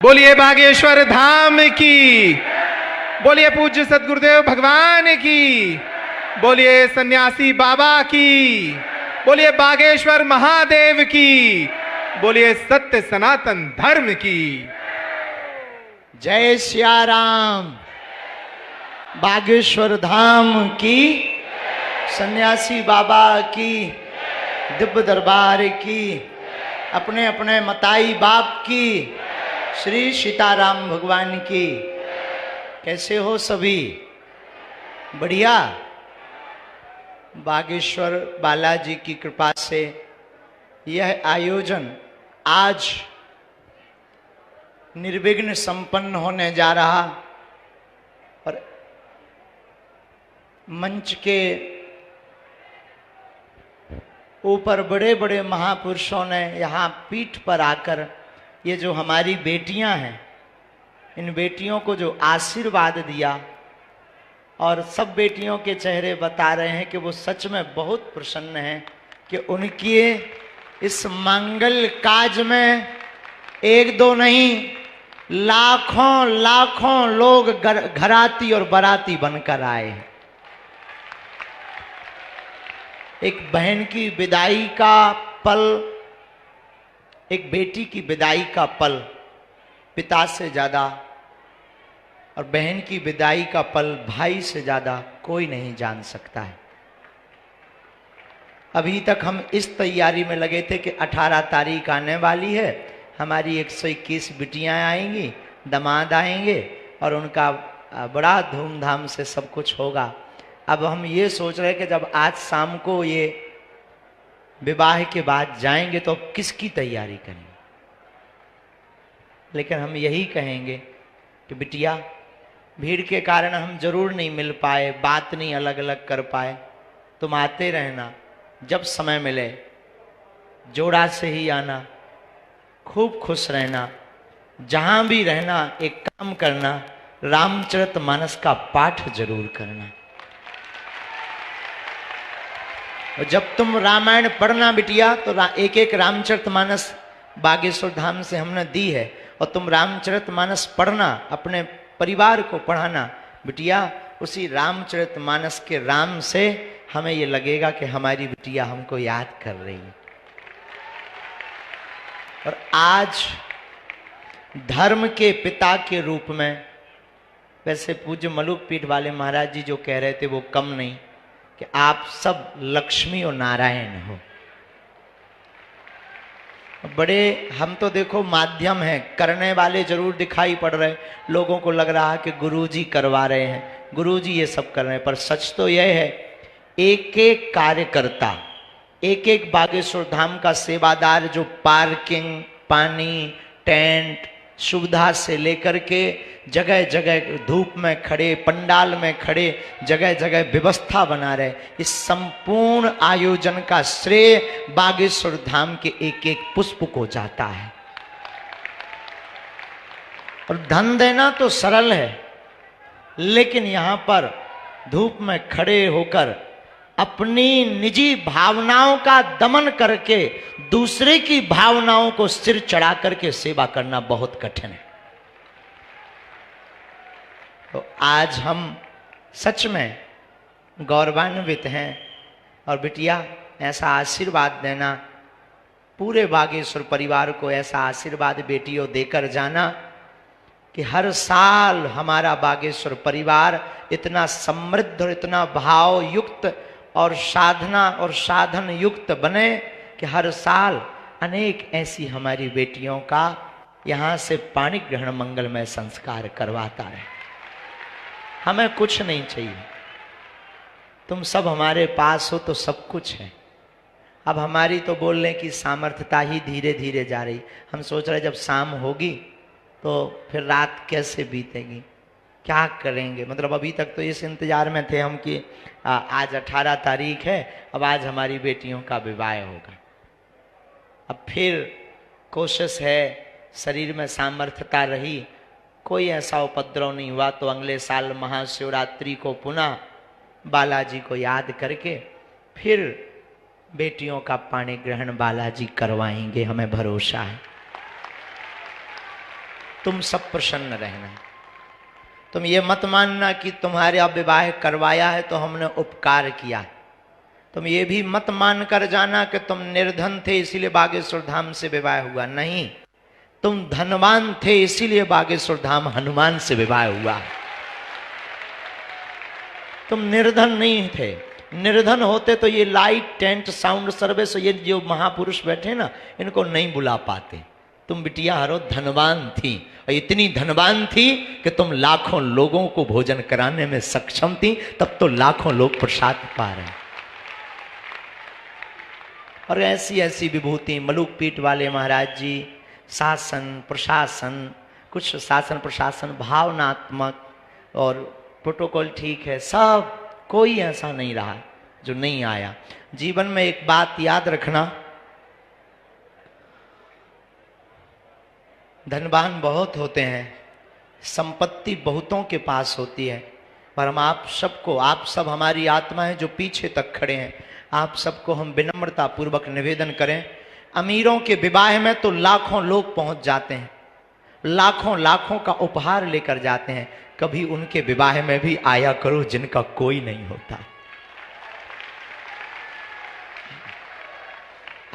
बोलिए बागेश्वर धाम की, बोलिए पूज्य सदगुरुदेव भगवान की, बोलिए सन्यासी बाबा की, बोलिए बागेश्वर महादेव की, बोलिए सत्य सनातन धर्म की। जय सिया राम। बागेश्वर धाम की, सन्यासी बाबा की, दिव्य दरबार की, अपने अपने मताई बाप की, श्री सीताराम भगवान की। कैसे हो सभी? बढ़िया। बागेश्वर बालाजी की कृपा से यह आयोजन आज निर्विघ्न संपन्न होने जा रहा और मंच के ऊपर बड़े बड़े महापुरुषों ने यहाँ पीठ पर आकर ये जो हमारी बेटियां हैं, इन बेटियों को जो आशीर्वाद दिया, और सब बेटियों के चेहरे बता रहे हैं कि वो सच में बहुत प्रसन्न हैं कि उनकी इस मंगल काज में एक दो नहीं, लाखों लाखों लोग घराती और बाराती बनकर आए हैं। एक बहन की विदाई का पल, एक बेटी की विदाई का पल पिता से ज्यादा, और बहन की विदाई का पल भाई से ज्यादा कोई नहीं जान सकता है। अभी तक हम इस तैयारी में लगे थे कि 18 तारीख आने वाली है, हमारी 121 बिटियां आएंगी, दामाद आएंगे और उनका बड़ा धूमधाम से सब कुछ होगा। अब हम ये सोच रहे हैं कि जब आज शाम को ये विवाह के बाद जाएंगे तो अब किसकी तैयारी करेंगे। लेकिन हम यही कहेंगे कि बिटिया, भीड़ के कारण हम जरूर नहीं मिल पाए, बात नहीं अलग अलग कर पाए, तुम आते रहना, जब समय मिले जोड़ा से ही आना, खूब खुश रहना, जहां भी रहना एक काम करना, रामचरितमानस का पाठ जरूर करना। और जब तुम रामायण पढ़ना बिटिया तो एक एक रामचरितमानस बागेश्वर धाम से हमने दी है, और तुम रामचरितमानस पढ़ना, अपने परिवार को पढ़ाना बिटिया। उसी रामचरितमानस के राम से हमें ये लगेगा कि हमारी बिटिया हमको याद कर रही है। और आज धर्म के पिता के रूप में, वैसे पूज्य मलुक पीठ वाले महाराज जी जो कह रहे थे वो कम नहीं, कि आप सब लक्ष्मी और नारायण हो। बड़े हम तो देखो माध्यम हैं, करने वाले जरूर दिखाई पड़ रहे, लोगों को लग रहा है कि गुरुजी करवा रहे हैं, गुरुजी ये सब कर रहे हैं, पर सच तो यह है एक एक कार्यकर्ता, एक एक बागेश्वर धाम का सेवादार जो पार्किंग, पानी, टेंट सुविधा से लेकर के जगह जगह धूप में खड़े, पंडाल में खड़े, जगह जगह व्यवस्था बना रहे, इस संपूर्ण आयोजन का श्रेय बागेश्वर धाम के एक एक पुष्प को जाता है। और धन देना तो सरल है, लेकिन यहां पर धूप में खड़े होकर अपनी निजी भावनाओं का दमन करके दूसरे की भावनाओं को सिर चढ़ा करके सेवा करना बहुत कठिन है। तो आज हम सच में गौरवान्वित हैं। और बिटिया, ऐसा आशीर्वाद देना, पूरे बागेश्वर परिवार को ऐसा आशीर्वाद बेटियों देकर जाना कि हर साल हमारा बागेश्वर परिवार इतना समृद्ध और इतना भाव युक्त और साधना और साधन युक्त बने कि हर साल अनेक ऐसी हमारी बेटियों का यहाँ से पाणी ग्रहण मंगलमय संस्कार करवाता है। हमें कुछ नहीं चाहिए, तुम सब हमारे पास हो तो सब कुछ है। अब हमारी तो बोलने की सामर्थ्यता ही धीरे धीरे जा रही। हम सोच रहे जब शाम होगी तो फिर रात कैसे बीतेगी, क्या करेंगे। मतलब अभी तक तो इस इंतजार में थे हम कि आज 18 तारीख है, अब आज हमारी बेटियों का विवाह होगा। अब फिर कोशिश है, शरीर में सामर्थ्यता रही, कोई ऐसा उपद्रव नहीं हुआ तो अगले साल महाशिवरात्रि को पुनः बालाजी को याद करके फिर बेटियों का पाणी ग्रहण बालाजी करवाएंगे, हमें भरोसा है। तुम सब प्रसन्न रहना। तुम ये मत मानना कि तुम्हारे विवाह करवाया है तो हमने उपकार किया। तुम ये भी मत मान कर जाना कि तुम निर्धन थे इसीलिए बागेश्वर धाम से विवाह हुआ। नहीं, तुम धनवान थे इसीलिए बागेश्वर धाम हनुमान से विवाह हुआ। तुम निर्धन नहीं थे। निर्धन होते तो ये लाइट, टेंट, साउंड सर्विस, ये जो महापुरुष बैठे ना, इनको नहीं बुला पाते। तुम बिटिया हरो धनवान थी, और इतनी धनवान थी कि तुम लाखों लोगों को भोजन कराने में सक्षम थी, तब तो लाखों लोग प्रसाद पा रहे। और ऐसी ऐसी विभूति मलुक पीठ वाले महाराज जी, शासन प्रशासन, कुछ शासन प्रशासन भावनात्मक और प्रोटोकॉल ठीक है, सब कोई ऐसा नहीं रहा जो नहीं आया। जीवन में एक बात याद रखना, धनवान बहुत होते हैं, संपत्ति बहुतों के पास होती है, पर हम आप सबको, आप सब हमारी आत्मा है जो पीछे तक खड़े हैं, आप सबको हम विनम्रता पूर्वक निवेदन करें। अमीरों के विवाह में तो लाखों लोग पहुंच जाते हैं, लाखों लाखों का उपहार लेकर जाते हैं, कभी उनके विवाह में भी आया करो जिनका कोई नहीं होता।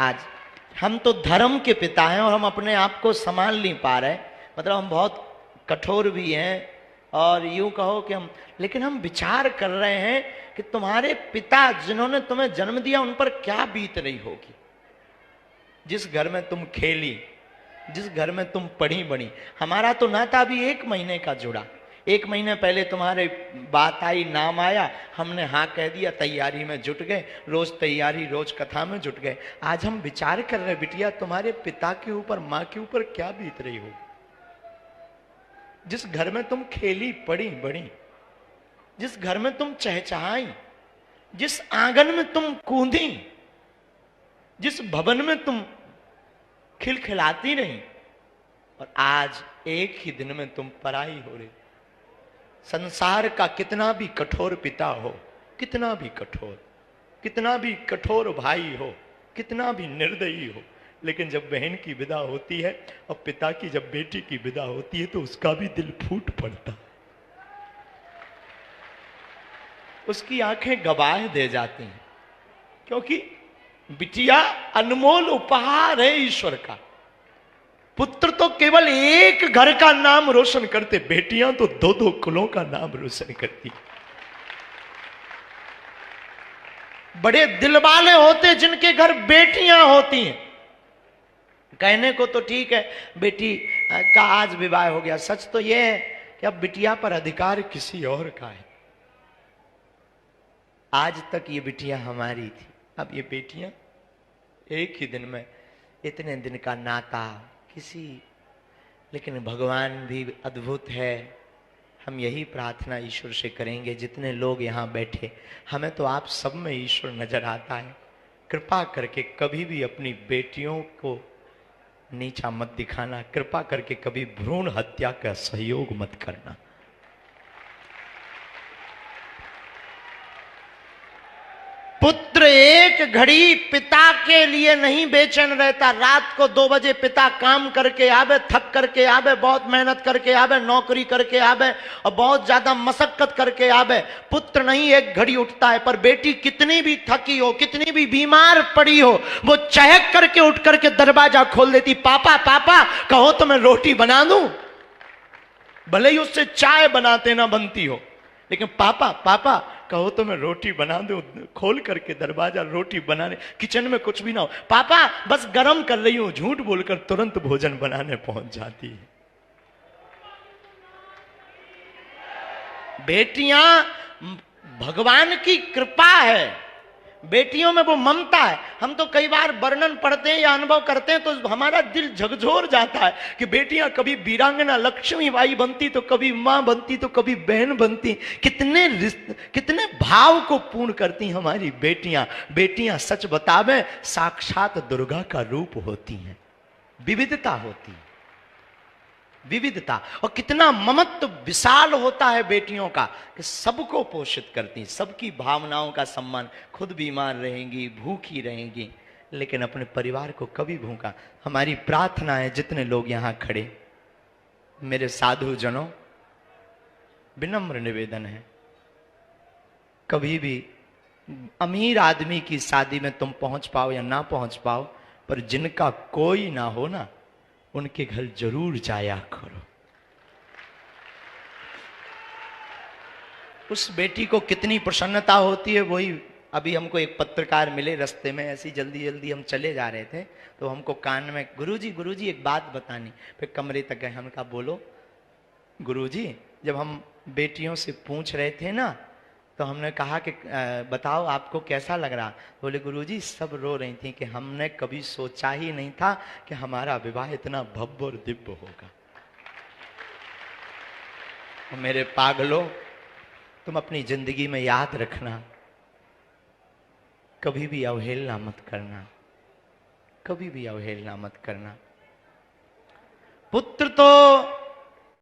आज हम तो धर्म के पिता हैं और हम अपने आप को संभाल नहीं पा रहे, मतलब हम बहुत कठोर भी हैं और यूं कहो कि हम, लेकिन हम विचार कर रहे हैं कि तुम्हारे पिता जिन्होंने तुम्हें जन्म दिया उन पर क्या बीत रही होगी। जिस घर में तुम खेली, जिस घर में तुम पढ़ी बड़ी, हमारा तो नाता अभी 1 महीने का जुड़ा। 1 महीने पहले तुम्हारे बात आई, नाम आया, हमने हाँ कह दिया, तैयारी में जुट गए, रोज तैयारी, रोज कथा में जुट गए। आज हम विचार कर रहे बिटिया तुम्हारे पिता के ऊपर, माँ के ऊपर क्या बीत रही हो। जिस घर में तुम खेली पढ़ी बड़ी, जिस घर में तुम चहचहाई, जिस आंगन में तुम कूदी, जिस भवन में तुम खिलखिलाती रही, और आज एक ही दिन में तुम पराई हो रही। संसार का कितना भी कठोर पिता हो, कितना भी कठोर, कितना भी कठोर भाई हो, कितना भी निर्दयी हो, लेकिन जब बहन की विदा होती है और पिता की जब बेटी की विदा होती है तो उसका भी दिल फूट पड़ता, उसकी आंखें गवाह दे जाती हैं, क्योंकि बिटिया अनमोल उपहार है ईश्वर का। पुत्र तो केवल एक घर का नाम रोशन करते, बेटियां तो 2-2 कुलों का नाम रोशन करती। बड़े दिल वाले होते जिनके घर बेटियां होती हैं। कहने को तो ठीक है बेटी का आज विवाह हो गया, सच तो यह है कि अब बिटिया पर अधिकार किसी और का है। आज तक ये बिटिया हमारी थी, अब ये बेटियां एक ही दिन में, इतने दिन का नाता किसी, लेकिन भगवान भी अद्भुत है। हम यही प्रार्थना ईश्वर से करेंगे, जितने लोग यहाँ बैठे, हमें तो आप सब में ईश्वर नजर आता है। कृपा करके कभी भी अपनी बेटियों को नीचा मत दिखाना, कृपा करके कभी भ्रूण हत्या का सहयोग मत करना। पुत्र एक घड़ी पिता के लिए नहीं बेचैन रहता। रात को 2 बजे पिता काम करके आवे, थक करके आवे, बहुत मेहनत करके आवे, नौकरी करके आवे और बहुत ज्यादा मशक्कत करके आवे, पुत्र नहीं एक घड़ी उठता है। पर बेटी कितनी भी थकी हो, कितनी भी बीमार पड़ी हो, वो चहक करके उठ करके दरवाजा खोल देती, पापा पापा कहो तो मैं रोटी बना दूं। भले ही उससे चाय बनाते ना बनती हो, लेकिन पापा पापा कहो तो मैं रोटी बना दूं। खोल करके दरवाजा, रोटी बनाने, किचन में कुछ भी ना हो, पापा बस गरम कर रही हूं, झूठ बोलकर तुरंत भोजन बनाने पहुंच जाती है। बेटियां भगवान की कृपा है, बेटियों में वो ममता है। हम तो कई बार वर्णन पढ़ते हैं या अनुभव करते हैं तो हमारा दिल झकझोर जाता है कि बेटियां कभी वीरांगना लक्ष्मीबाई बनती तो कभी मां बनती तो कभी बहन बनती। कितने भाव को पूर्ण करती हमारी बेटियां। बेटियां सच बतावें साक्षात दुर्गा का रूप होती हैं। विविधता होती है, विविधता, और कितना ममत्व विशाल होता है बेटियों का कि सबको पोषित करती, सबकी भावनाओं का सम्मान। खुद बीमार रहेंगी, भूखी रहेंगी, लेकिन अपने परिवार को कभी भूखा। हमारी प्रार्थना है जितने लोग यहाँ खड़े, मेरे साधु जनों, विनम्र निवेदन है, कभी भी अमीर आदमी की शादी में तुम पहुंच पाओ या ना पहुंच पाओ, पर जिनका कोई ना हो ना, उनके घर जरूर जाया करो। उस बेटी को कितनी प्रसन्नता होती है। वही अभी हमको एक पत्रकार मिले रास्ते में, ऐसी जल्दी जल्दी हम चले जा रहे थे, तो हमको कान में, गुरुजी एक बात बतानी। फिर कमरे तक गए, हम कहा बोलो। गुरुजी, जब हम बेटियों से पूछ रहे थे ना, तो हमने कहा कि बताओ आपको कैसा लग रहा। बोले गुरुजी सब रो रही थी कि हमने कभी सोचा ही नहीं था कि हमारा विवाह इतना भव्य और दिव्य होगा। और मेरे पागलों, तुम अपनी जिंदगी में याद रखना, कभी भी अवहेलना मत करना, कभी भी अवहेलना मत करना। पुत्र तो